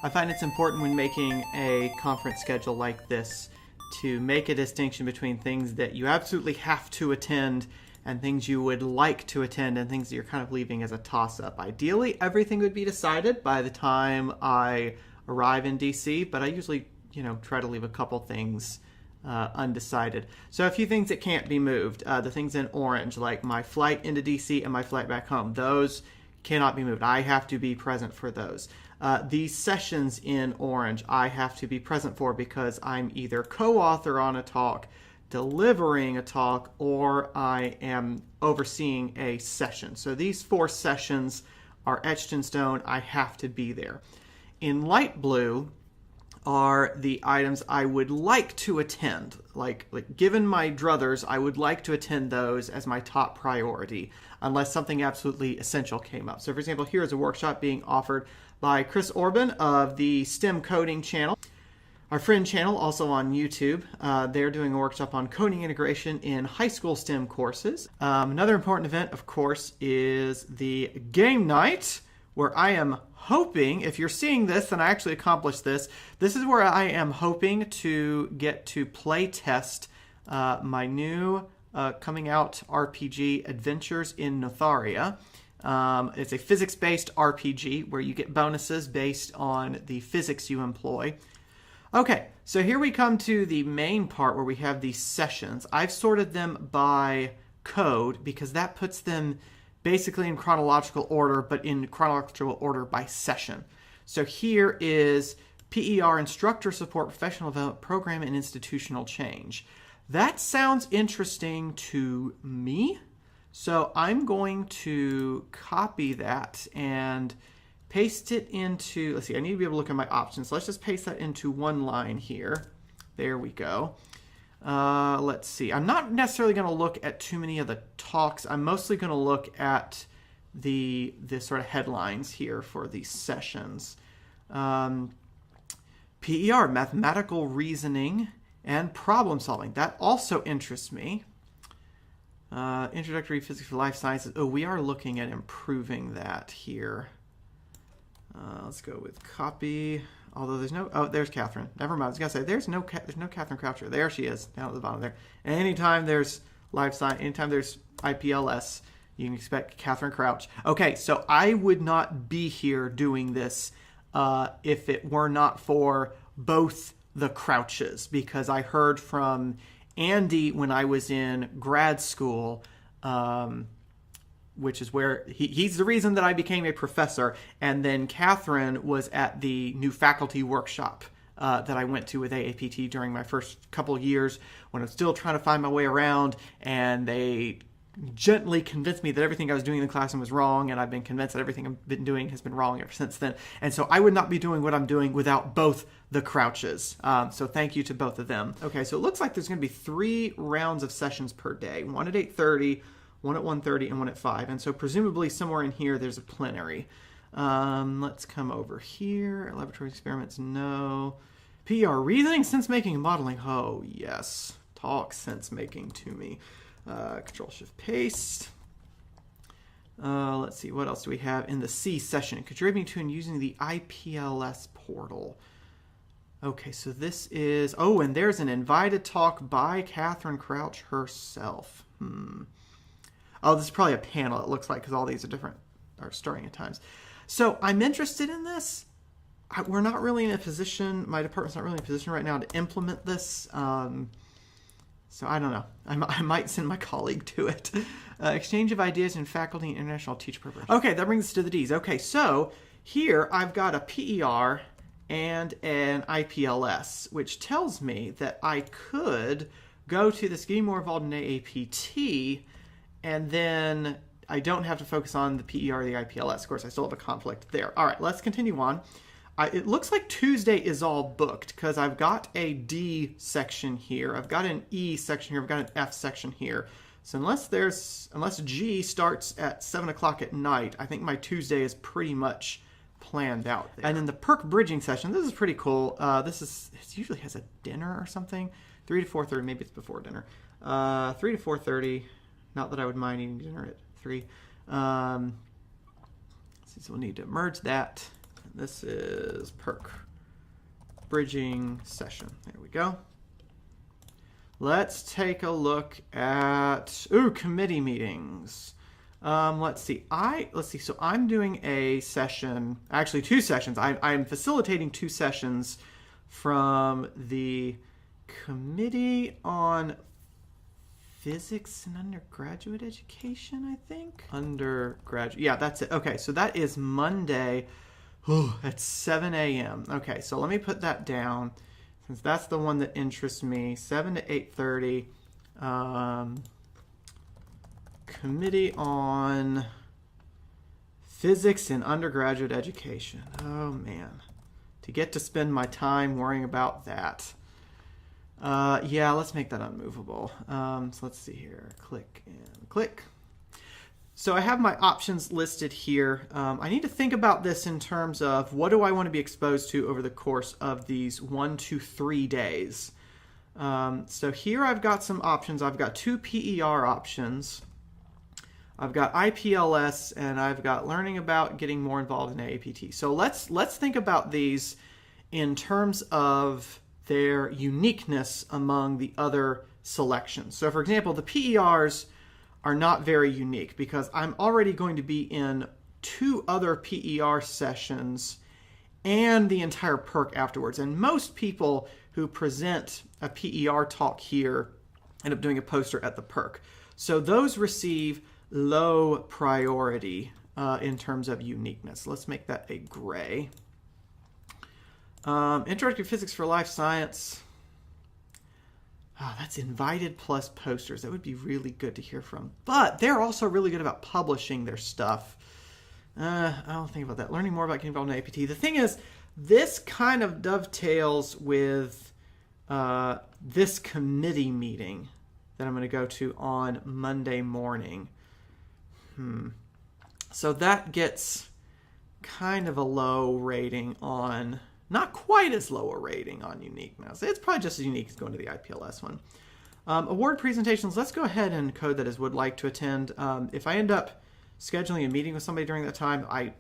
I find it's important when making a conference schedule like this to make a distinction between things that you absolutely have to attend and things you would like to attend and things that you're kind of leaving as a toss-up. Ideally, everything would be decided by the time I arrive in DC, but I usually, try to leave a couple things undecided. So a few things that can't be moved. The things in orange, like my flight into DC and my flight back home, those cannot be moved. I have to be present for those. These sessions in orange, I have to be present for because I'm either co-author on a talk, delivering a talk, or I am overseeing a session. So these 4 sessions are etched in stone. I have to be there. In light blue are the items I would like to attend. Like given my druthers, I would like to attend those as my top priority, unless something absolutely essential came up. So for example, here is a workshop being offered by Chris Orban of the STEM Coding channel, our friend channel, also on YouTube. They're doing a workshop on coding integration in high school STEM courses. Another important event, of course, is the game night, where I am hoping, if you're seeing this, and I actually accomplished this, this is where I am hoping to get to play test my new coming out RPG, Adventures in Notharia. It's a physics-based RPG where you get bonuses based on the physics you employ. Okay, so here we come to the main part where we have these sessions. I've sorted them by code because that puts them basically in chronological order, but in chronological order by session. So here is PER, Instructor Support, Professional Development Program, and Institutional Change. That sounds interesting to me. So I'm going to copy that and paste it into, let's see, I need to be able to look at my options. Let's just paste that into one line here. There we go. Let's see. I'm not necessarily going to look at too many of the talks. I'm mostly going to look at the sort of headlines here for these sessions. PER, Mathematical Reasoning and Problem Solving. That also interests me. Introductory Physics for Life Sciences. Oh, we are looking at improving that here. Let's go with copy. Although there's no, oh, there's Catherine. Never mind. I was gonna say there's no Catherine Croucher. There she is, down at the bottom there. And anytime there's life science, anytime there's IPLS, you can expect Catherine Crouch. Okay, so I would not be here doing this if it were not for both the Crouches, because I heard from Andy when I was in grad school, which is where he's the reason that I became a professor. And then Catherine was at the new faculty workshop that I went to with AAPT during my first couple of years when I was still trying to find my way around. And they gently convinced me that everything I was doing in the classroom was wrong. And I've been convinced that everything I've been doing has been wrong ever since then. And so I would not be doing what I'm doing without both the Crouches. So thank you to both of them. Okay, so it looks like there's going to be 3 rounds of sessions per day. One at 8:30. One at 1:30 and one at 5. And so presumably somewhere in here there's a plenary. Let's come over here. Laboratory experiments, no. PER, Reasoning, Sense Making, and Modeling. Oh, yes. Talk sense making to me. Control-Shift-Paste. Let's see, what else do we have in the C session? Contributing to and using the IPLS portal. Okay, so this is... Oh, and there's an invited talk by Catherine Crouch herself. Oh, this is probably a panel, it looks like, because all these are starting at times. So I'm interested in this. We're not really in a position, my department's not really in a position right now to implement this. So I don't know. I might send my colleague to it. Exchange of ideas in faculty and international teacher preparation. Okay, that brings us to the Ds. Okay, so here I've got a PER and an IPLS, which tells me that I could go to this Getting More Involved in AAPT, and then I don't have to focus on the PER or the IPLS. Of course, I still have a conflict there. All right, let's continue on. It looks like Tuesday is all booked because I've got a D section here. I've got an E section here. I've got an F section here. So unless G starts at 7 o'clock at night, I think my Tuesday is pretty much planned out there. And then the perk bridging session, this is pretty cool. It usually has a dinner or something. 3 to 4:30, maybe it's before dinner. 3 to 4:30. Not that I would mind eating dinner at 3. So we'll need to merge that. This is perk. Bridging session. There we go. Let's take a look at committee meetings. Let's see. So I'm doing a session, actually 2 sessions. I'm facilitating 2 sessions from the Committee on Physics and Undergraduate Education, I think. Undergraduate. Yeah, that's it. Okay, so that is Monday at 7 a.m. Okay, so let me put that down. Since that's the one that interests me, 7 to 8:30, Committee on Physics in Undergraduate Education. Oh, man. To get to spend my time worrying about that. Yeah, let's make that unmovable. So let's see here. Click and click. So I have my options listed here. I need to think about this in terms of what do I want to be exposed to over the course of these 1 to 3 days. So here I've got some options. I've got 2 PER options. I've got IPLS, and I've got learning about getting more involved in AAPT. So let's think about these in terms of their uniqueness among the other selections. So for example, the PERs are not very unique because I'm already going to be in 2 other PER sessions and the entire perk afterwards. And most people who present a PER talk here end up doing a poster at the perk. So those receive low priority in terms of uniqueness. Let's make that a gray. Interactive Physics for Life Science. Oh, that's invited plus posters. That would be really good to hear from. But they're also really good about publishing their stuff. I don't think about that. Learning more about getting involved in APT. The thing is, this kind of dovetails with this committee meeting that I'm going to go to on Monday morning. So that gets kind of a low rating on... Not quite as low a rating on uniqueness. It's probably just as unique as going to the IPLS one. Award presentations, let's go ahead and code that as would like to attend. If I end up scheduling a meeting with somebody during that time, I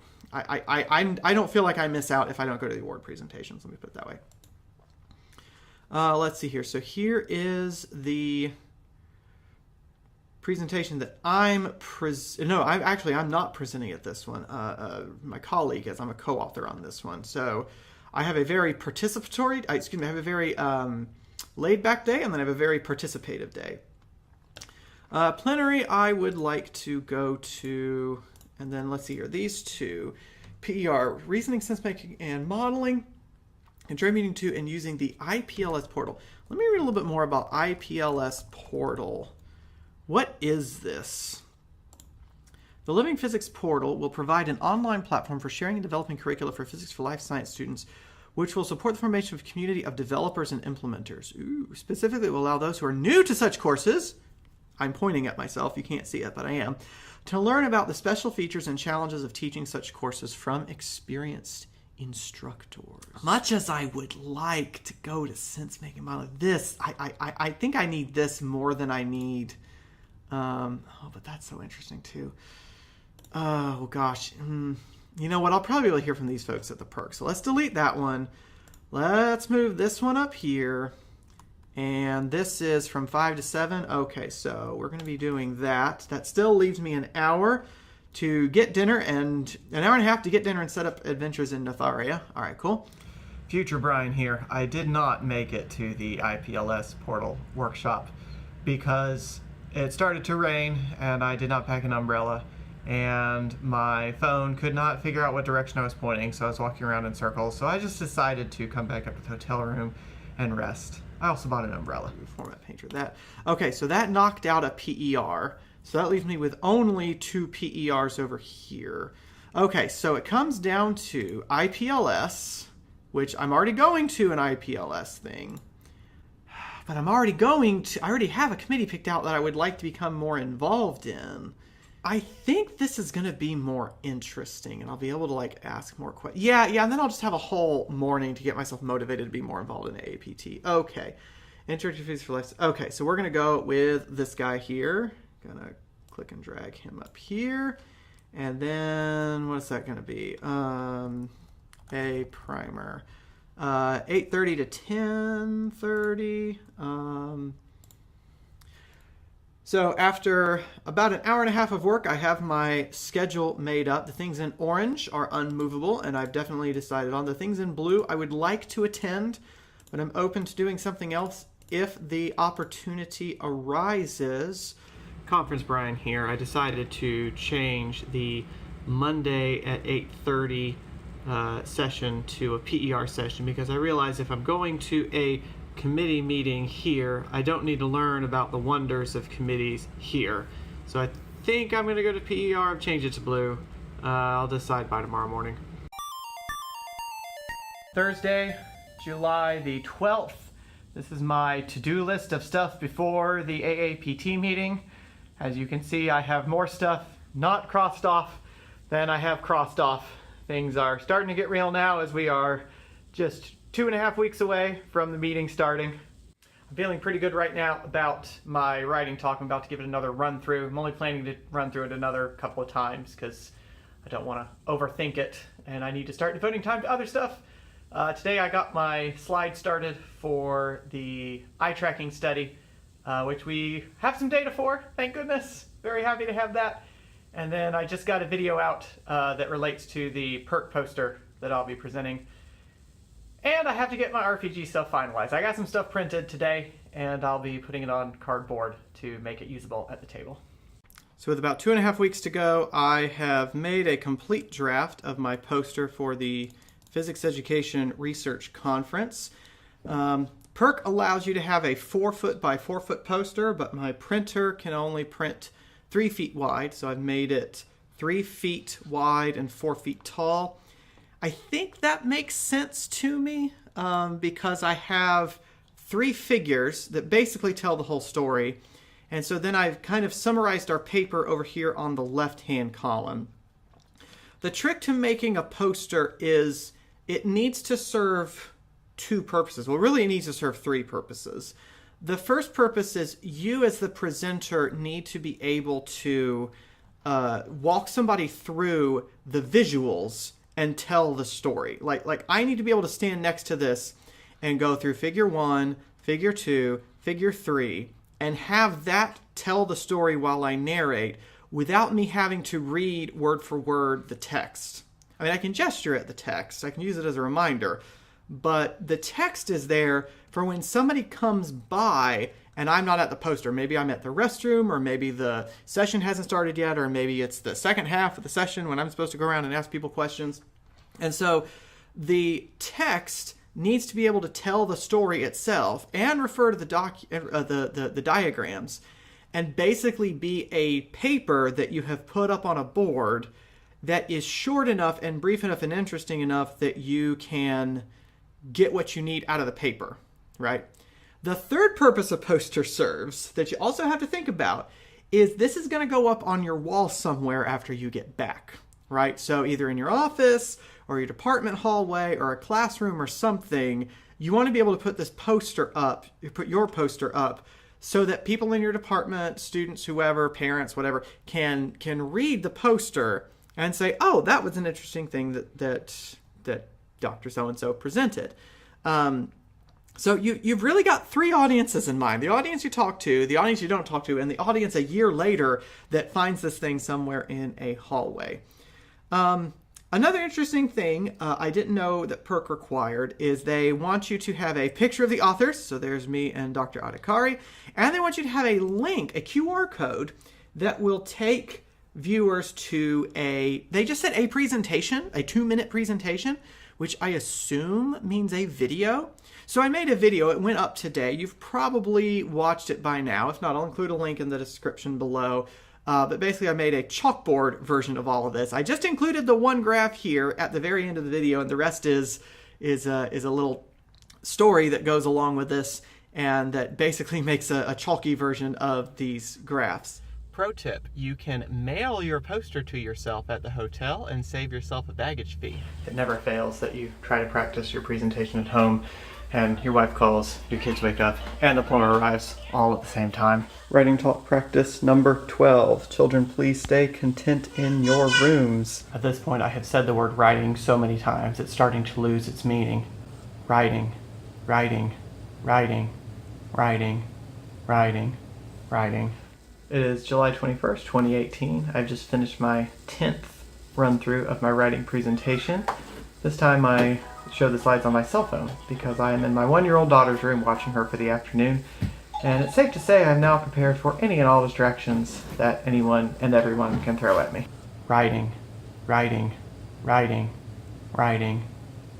don't feel like I miss out if I don't go to the award presentations. Let me put it that way. Let's see here. So here is the presentation that I'm not presenting at this one. My colleague is. I'm a co-author on this one. So I have a very participatory, I have a very laid-back day, and then I have a very participative day. Plenary, I would like to go to, and then let's see here, these 2, PER, Reasoning, Sense-Making, and Modeling, contributing to and using the IPLS portal. Let me read a little bit more about IPLS portal. What is this? The Living Physics portal will provide an online platform for sharing and developing curricula for Physics for Life Science students, which will support the formation of a community of developers and implementers. Specifically, it will allow those who are new to such courses, I'm pointing at myself, you can't see it, but I am, to learn about the special features and challenges of teaching such courses from experienced instructors. Much as I would like to go to sense-making modeling, I think I need this more than I need... but that's so interesting too. Oh gosh. You know what? I'll probably be able to hear from these folks at the perk. So let's delete that one. Let's move this one up here. And this is from 5 to 7. Okay, so we're going to be doing that. That still leaves me an hour to get dinner and an hour and a half to get dinner and set up adventures in Notharia. All right, cool. Future Brian here. I did not make it to the IPLS portal workshop because it started to rain and I did not pack an umbrella and my phone could not figure out what direction I was pointing, so I was walking around in circles. So I just decided to come back up to the hotel room and rest. I also bought an umbrella. Format painter that. Okay, so that knocked out a PER. So that leaves me with only 2 PERs over here. Okay, so it comes down to IPLS, which I'm already going to an IPLS thing. But I already have a committee picked out that I would like to become more involved in. I think this is going to be more interesting, and I'll be able to ask more questions. Yeah, and then I'll just have a whole morning to get myself motivated to be more involved in AAPT. Okay, interactive physics for life. Okay, so we're going to go with this guy here. Gonna click and drag him up here, and then what's that going to be? a primer. 8:30 to 10:30. So after about an hour and a half of work, I have my schedule made up. The things in orange are unmovable, and I've definitely decided on. The things in blue I would like to attend, but I'm open to doing something else if the opportunity arises. Conference Brian here. I decided to change the Monday at 8:30 session to a PER session because I realize if I'm going to a committee meeting here, I don't need to learn about the wonders of committees here. So I think I'm going to go to PER. I've changed it to blue. I'll decide by tomorrow morning. Thursday, July the 12th. This is my to-do list of stuff before the AAPT meeting. As you can see, I have more stuff not crossed off than I have crossed off. Things are starting to get real now as we are just 2.5 weeks away from the meeting starting. I'm feeling pretty good right now about my writing talk. I'm about to give it another run through. I'm only planning to run through it another couple of times because I don't want to overthink it and I need to start devoting time to other stuff. Today I got my slides started for the eye tracking study, which we have some data for, thank goodness. Very happy to have that. And then I just got a video out that relates to the PERC poster that I'll be presenting. And I have to get my RPG stuff finalized. I got some stuff printed today, and I'll be putting it on cardboard to make it usable at the table. So with about 2.5 weeks to go, I have made a complete draft of my poster for the Physics Education Research Conference. PERC allows you to have a 4-foot by 4-foot poster, but my printer can only print 3 feet wide, so I've made it 3 feet wide and 4 feet tall. I think that makes sense to me because I have 3 figures that basically tell the whole story. And so then I've kind of summarized our paper over here on the left-hand column. The trick to making a poster is it needs to serve 2 purposes. Well, really it needs to serve 3 purposes. The first purpose is you as the presenter need to be able to walk somebody through the visuals and tell the story. Like I need to be able to stand next to this and go through figure 1, figure 2, figure 3, and have that tell the story while I narrate without me having to read word for word the text. I mean, I can gesture at the text. I can use it as a reminder. But the text is there for when somebody comes by and I'm not at the poster. Maybe I'm at the restroom, or maybe the session hasn't started yet, or maybe it's the second half of the session when I'm supposed to go around and ask people questions. And so the text needs to be able to tell the story itself and refer to the diagrams, and basically be a paper that you have put up on a board that is short enough and brief enough and interesting enough that you can get what you need out of the paper, right? The third purpose a poster serves that you also have to think about is this is going to go up on your wall somewhere after you get back, right? So either in your office or your department hallway or a classroom or something, you want to be able to put this poster up, put your poster up so that people in your department, students, whoever, parents, whatever, can read the poster and say, oh, that was an interesting thing that Dr. So-and-so presented. So you've really got 3 audiences in mind. The audience you talk to, the audience you don't talk to, and the audience a year later that finds this thing somewhere in a hallway. Another interesting thing I didn't know that PERC required is they want you to have a picture of the authors. So there's me and Dr. Adhikari. And they want you to have a link, a QR code, that will take viewers to they just said a presentation, a 2-minute presentation, which I assume means a video. So I made a video. It went up today. You've probably watched it by now. If not, I'll include a link in the description below. But basically, I made a chalkboard version of all of this. I just included the one graph here at the very end of the video, and the rest is a little story that goes along with this, and that basically makes a chalky version of these graphs. Pro tip, you can mail your poster to yourself at the hotel and save yourself a baggage fee. It never fails that you try to practice your presentation at home and your wife calls, your kids wake up, and the plumber arrives all at the same time. Writing talk practice number 12. Children, please stay content in your rooms. At this point, I have said the word writing so many times, it's starting to lose its meaning. Writing, writing, writing, writing, writing, writing. It is July 21st, 2018. I've just finished my 10th run through of my writing presentation. This time I show the slides on my cell phone because I am in my 1-year-old daughter's room watching her for the afternoon. And it's safe to say I'm now prepared for any and all distractions that anyone and everyone can throw at me. Writing, writing, writing, writing,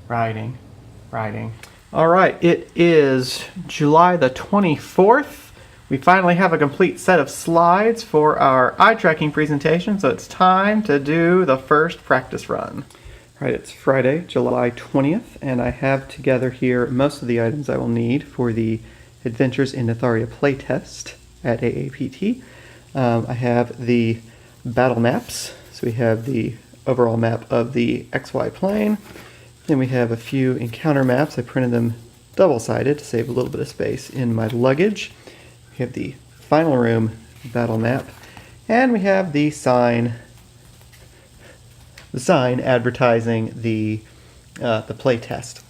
writing, writing. All right, it is July the 24th. We finally have a complete set of slides for our eye tracking presentation, so it's time to do the first practice run. All right, it's Friday, July 20th, and I have together here most of the items I will need for the Adventures in Netharia playtest at AAPT. I have the battle maps, so we have the overall map of the XY plane. Then we have a few encounter maps. I printed them double-sided to save a little bit of space in my luggage. We have the final room battle map, and we have the sign advertising the play test.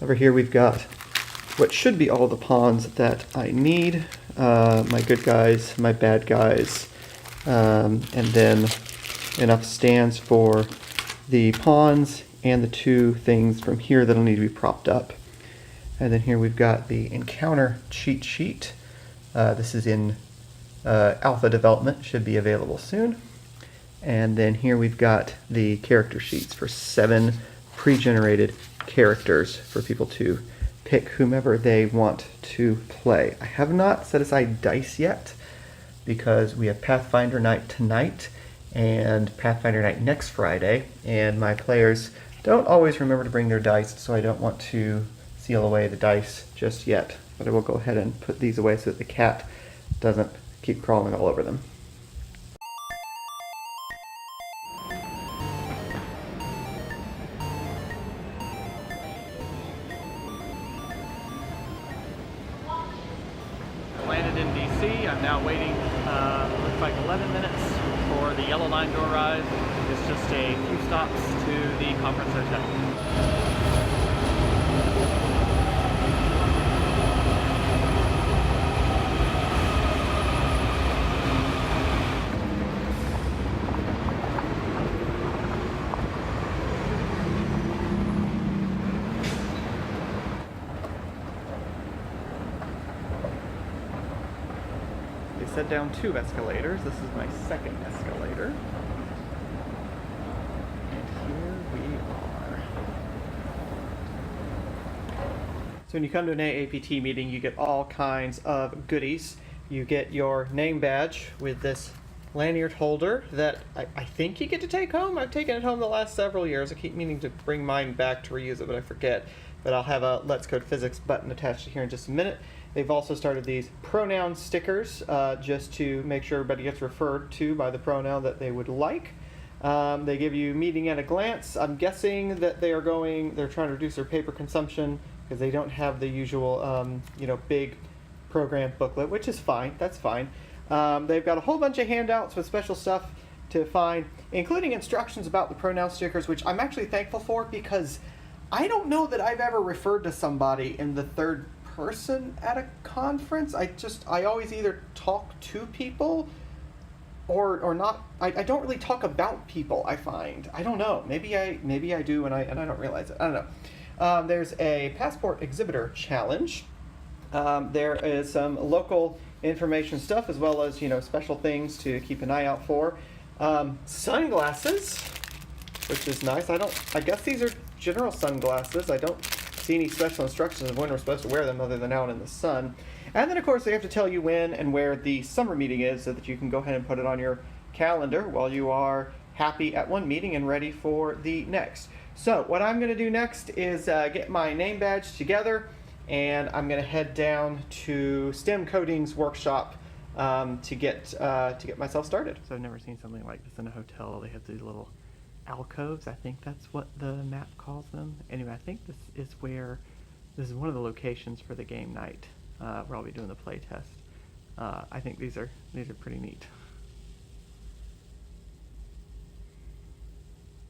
Over here we've got what should be all the pawns that I need. My good guys, my bad guys, and then enough stands for the pawns and the two things from here that'll need to be propped up. And then here we've got the encounter cheat sheet. This is in alpha development, should be available soon. And then here we've got the character sheets for 7 pre-generated characters for people to pick whomever they want to play. I have not set aside dice yet because we have Pathfinder night tonight and Pathfinder night next Friday, and my players don't always remember to bring their dice, so I don't want to seal away the dice just yet, but I will go ahead and put these away so that the cat doesn't keep crawling all over them. I landed in DC. I'm now waiting, looks like 11 minutes for the yellow line to arrive. It's just a few stops to the conference hotel. They set down 2 escalators. This is my 2nd escalator. And here we are. So when you come to an AAPT meeting, you get all kinds of goodies. You get your name badge with this lanyard holder that I think you get to take home. I've taken it home the last several years. I keep meaning to bring mine back to reuse it, but I forget. But I'll have a Let's Code Physics button attached to here in just a minute. They've also started these pronoun stickers just to make sure everybody gets referred to by the pronoun that they would like. They give you meeting at a glance. I'm guessing that they're trying to reduce their paper consumption because they don't have the usual, big program booklet, which is fine. That's fine. They've got a whole bunch of handouts with special stuff to find, including instructions about the pronoun stickers, which I'm actually thankful for because I don't know that I've ever referred to somebody in the third person at a conference. I always either talk to people or not. I don't really talk about people, I find. I don't know. Maybe I do and I don't realize it. I don't know. There's a passport exhibitor challenge. There is some local information stuff as well as special things to keep an eye out for. Sunglasses, which is nice. I guess these are general sunglasses. I don't see any special instructions of when we're supposed to wear them other than out in the sun. And then of course they have to tell you when and where the summer meeting is so that you can go ahead and put it on your calendar while you are happy at one meeting and ready for the next. So what I'm going to do next is get my name badge together, and I'm going to head down to STEM Coding's workshop to get myself started. So I've never seen something like this in a hotel. They have these little alcoves. I think that's what the map calls them. Anyway, I think this is one of the locations for the game night where I'll be doing the play test. I think these are pretty neat.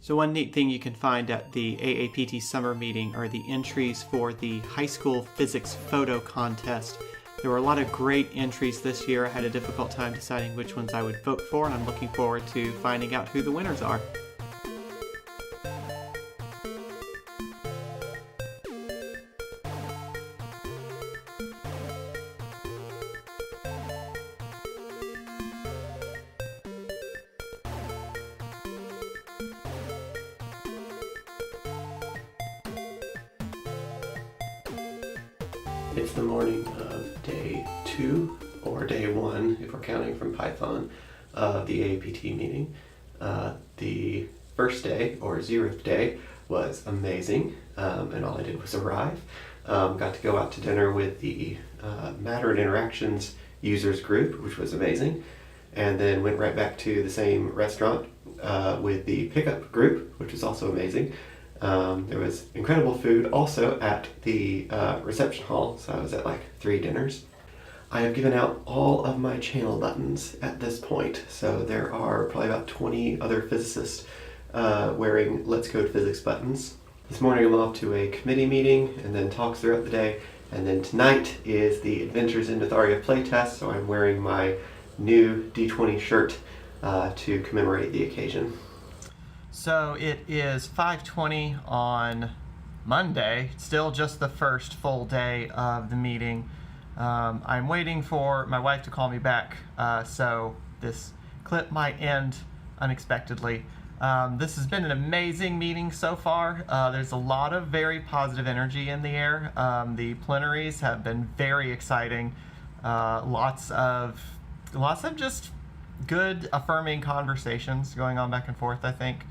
So one neat thing you can find at the AAPT Summer Meeting are the entries for the high school physics photo contest. There were a lot of great entries this year. I had a difficult time deciding which ones I would vote for, and I'm looking forward to finding out who the winners are. It's the morning of day 2, or day 1 if we're counting from Python, of the AAPT meeting. The first day, or 0th day, was amazing, and all I did was arrive. Got to go out to dinner with the Matter and Interactions users group, which was amazing, and then went right back to the same restaurant with the pickup group, which was also amazing. There was incredible food also at the reception hall, so I was at like 3 dinners. I have given out all of my channel buttons at this point, so there are probably about 20 other physicists wearing Let's Code Physics buttons. This morning I'm off to a committee meeting and then talks throughout the day, and then tonight is the Adventures in Mytharia playtest, so I'm wearing my new D20 shirt to commemorate the occasion. So it is 5:20 on Monday, still just the first full day of the meeting. I'm waiting for my wife to call me back, so this clip might end unexpectedly. This has been an amazing meeting so far. There's a lot of very positive energy in the air. The plenaries have been very exciting. Lots of just good, affirming conversations going on back and forth, I think.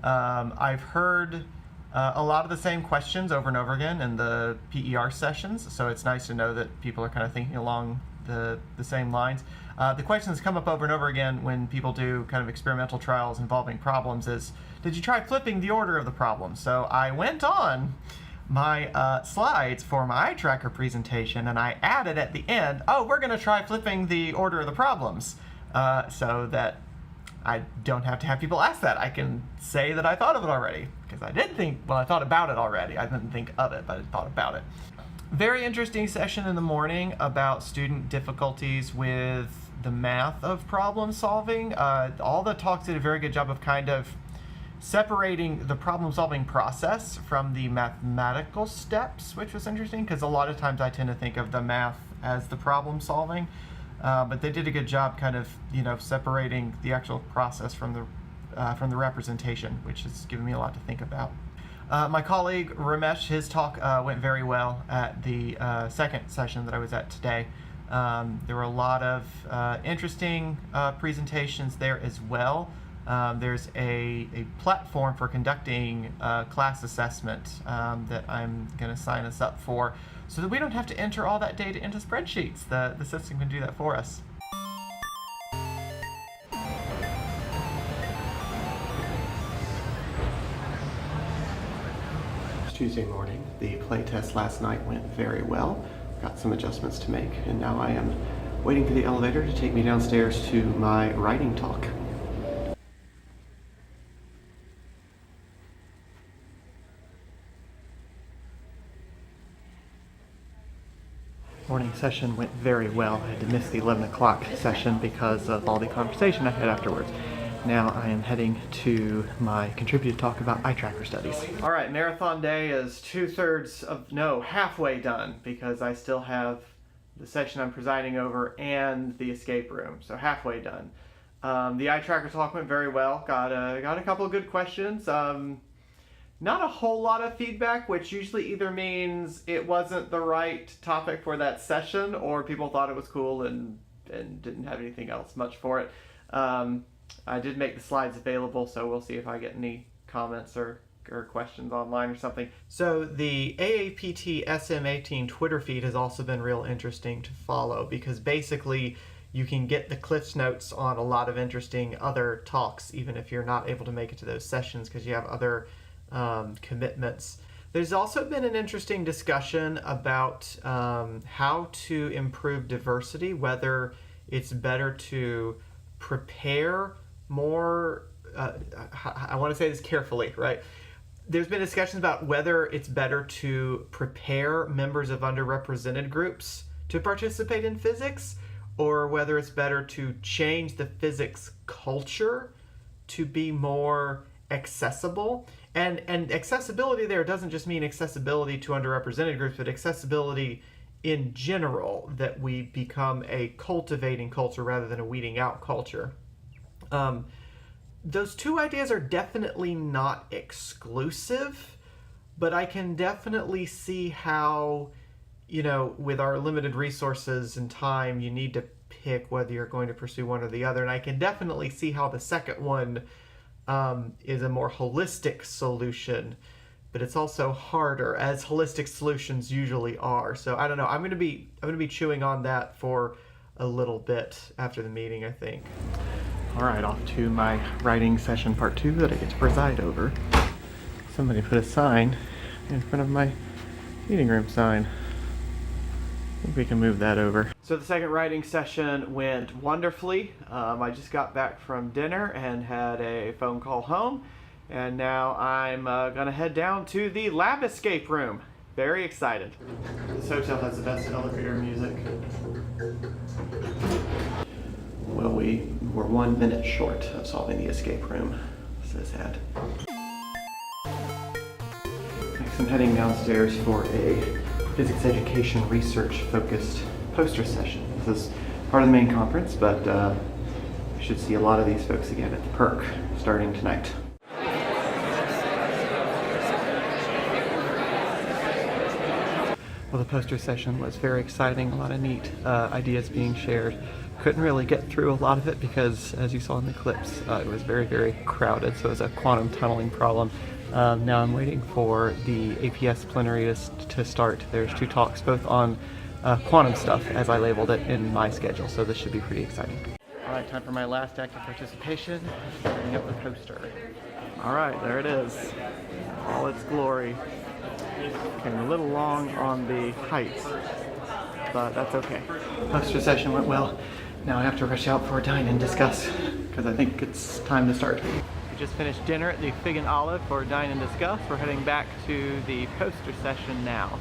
I've heard a lot of the same questions over and over again in the PER sessions, so it's nice to know that people are kind of thinking along the same lines. The questions come up over and over again when people do kind of experimental trials involving problems is, did you try flipping the order of the problem? So I went on my slides for my eye tracker presentation and I added at the end, oh, we're going to try flipping the order of the problems, so that I don't have to have people ask that. I can say that I thought of it already, because I did think, well, I thought about it already. I didn't think of it, but I thought about it. Very interesting session in the morning about student difficulties with the math of problem solving. All the talks did a very good job of kind of separating the problem solving process from the mathematical steps, which was interesting, because a lot of times I tend to think of the math as the problem solving. But they did a good job kind of, separating the actual process from the representation, which has given me a lot to think about. My colleague Ramesh, his talk went very well at the second session that I was at today. There were a lot of interesting presentations there as well. There's a platform for conducting class assessment that I'm going to sign us up for, so that we don't have to enter all that data into spreadsheets. The system can do that for us. It's Tuesday morning. The playtest last night went very well. Got some adjustments to make, and now I am waiting for the elevator to take me downstairs to my writing talk. Morning session went very well. I had to miss the 11 o'clock session because of all the conversation I had afterwards. Now I am heading to my contributed talk about eye tracker studies. All right, marathon day is halfway done, because I still have the session I'm presiding over and the escape room, so halfway done. The eye tracker talk went very well. Got a couple of good questions. Not a whole lot of feedback, which usually either means it wasn't the right topic for that session, or people thought it was cool and didn't have anything else much for it. I did make the slides available, so we'll see if I get any comments or questions online or something. So the AAPT SM18 Twitter feed has also been real interesting to follow, because basically you can get the Cliff's Notes on a lot of interesting other talks, even if you're not able to make it to those sessions because you have other commitments. There's also been an interesting discussion about how to improve diversity, whether it's better to prepare more. I want to say this carefully, right? There's been discussions about whether it's better to prepare members of underrepresented groups to participate in physics, or whether it's better to change the physics culture to be more accessible. And accessibility there doesn't just mean accessibility to underrepresented groups, but accessibility in general, that we become a cultivating culture rather than a weeding out culture. Those two ideas are definitely not exclusive, but I can definitely see how, with our limited resources and time, you need to pick whether you're going to pursue one or the other. And I can definitely see how the second one is a more holistic solution, but it's also harder, as holistic solutions usually are. So I don't know. I'm going to be chewing on that for a little bit after the meeting, I think. All right, off to my writing session part 2 that I get to preside over. Somebody put a sign in front of my meeting room sign. I think we can move that over. So the second writing session went wonderfully. I just got back from dinner and had a phone call home, and now I'm gonna head down to the lab escape room. Very excited. This hotel has the best elevator music. Well, we were 1 minute short of solving the escape room, says Ed. Next, I'm heading downstairs for a physics education research focused poster session. This is part of the main conference, but we should see a lot of these folks again at the Perk starting tonight. Well, the poster session was very exciting, a lot of neat ideas being shared. Couldn't really get through a lot of it because, as you saw in the clips, it was very, very crowded, so it was a quantum tunneling problem. Now I'm waiting for the APS plenary to start. There's 2 talks, both on quantum stuff, as I labeled it in my schedule, so this should be pretty exciting. All right, time for my last active participation, setting up the poster. All right, there it is, all its glory. Came a little long on the height, but that's okay. Poster session went well. Now I have to rush out for a dine and discuss, because I think it's time to start. We just finished dinner at the Fig and Olive for dine and discuss. We're heading back to the poster session now.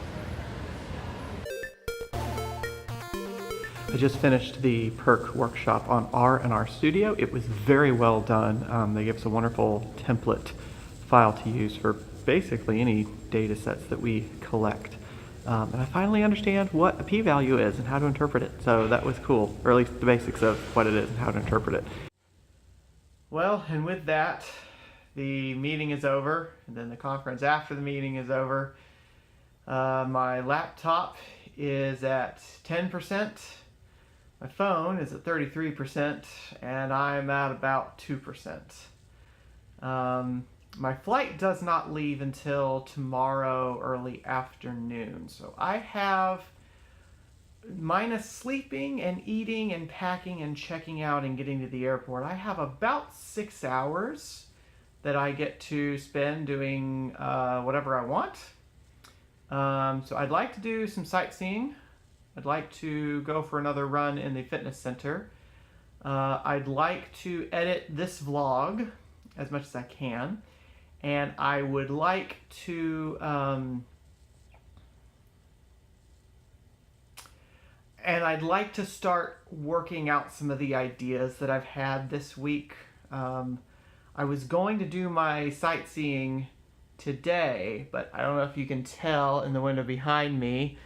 I just finished the Perk workshop on R and R Studio. It was very well done. They give us a wonderful template file to use for basically any data sets that we collect. And I finally understand what a p-value is and how to interpret it. So that was cool, or at least the basics of what it is and how to interpret it. Well, and with that, the meeting is over, and then the conference after the meeting is over. My laptop is at 10%, my phone is at 33%, and I'm at about 2%. My flight does not leave until tomorrow early afternoon, so I have, minus sleeping and eating and packing and checking out and getting to the airport, I have about 6 hours that I get to spend doing whatever I want. So I'd like to do some sightseeing. I'd like to go for another run in the fitness center. I'd like to edit this vlog as much as I can. And I would like to start working out some of the ideas that I've had this week. I was going to do my sightseeing today, but I don't know if you can tell in the window behind me,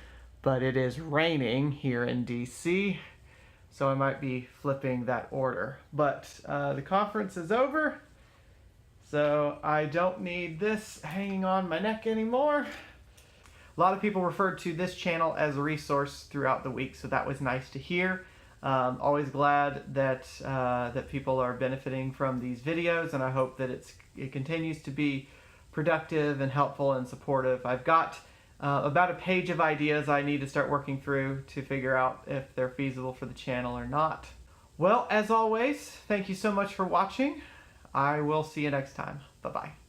but it is raining here in DC, so I might be flipping that order. But the conference is over, so I don't need this hanging on my neck anymore. A lot of people referred to this channel as a resource throughout the week, so that was nice to hear. Always glad that that people are benefiting from these videos, and I hope that it continues to be productive and helpful and supportive. I've got about a page of ideas I need to start working through to figure out if they're feasible for the channel or not. Well, as always, thank you so much for watching. I will see you next time. Bye-bye.